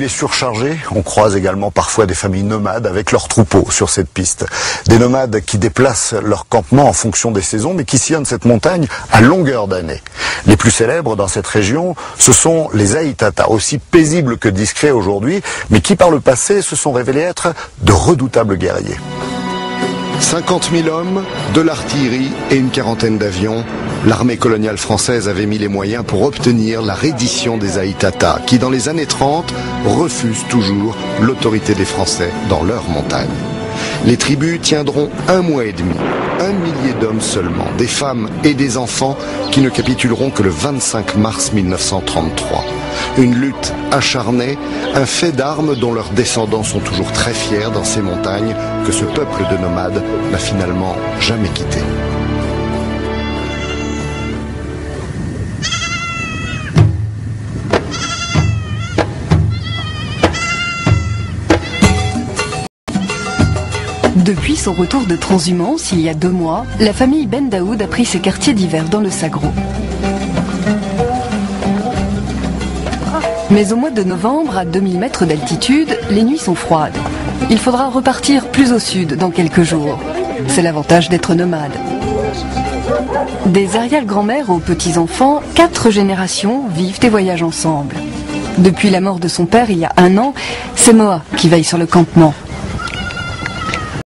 véhicules est surchargé. On croise également parfois des familles nomades avec leurs troupeaux sur cette piste. Des nomades qui déplacent leur campement en fonction des saisons, mais qui sillonnent cette montagne à longueur d'année. Les plus célèbres dans cette région, ce sont les Aïtata, aussi paisibles que discrets aujourd'hui, mais qui par le passé se sont révélés être de redoutables guerriers. 50 000 hommes, de l'artillerie et une quarantaine d'avions. L'armée coloniale française avait mis les moyens pour obtenir la reddition des Aïtata, qui dans les années 30 refusent toujours l'autorité des Français dans leurs montagnes. Les tribus tiendront 1 mois et demi, 1 millier d'hommes seulement, des femmes et des enfants qui ne capituleront que le 25 mars 1933. Une lutte acharnée, un fait d'armes dont leurs descendants sont toujours très fiers dans ces montagnes que ce peuple de nomades n'a finalement jamais quitté. Depuis son retour de transhumance il y a 2 mois, la famille Ben Daoud a pris ses quartiers d'hiver dans le Sagro. Mais au mois de novembre, à 2000 mètres d'altitude, les nuits sont froides. Il faudra repartir plus au sud dans quelques jours. C'est l'avantage d'être nomade. Des arrière-grand-mères aux petits-enfants, 4 générations vivent et voyagent ensemble. Depuis la mort de son père il y a 1 an, c'est Moa qui veille sur le campement.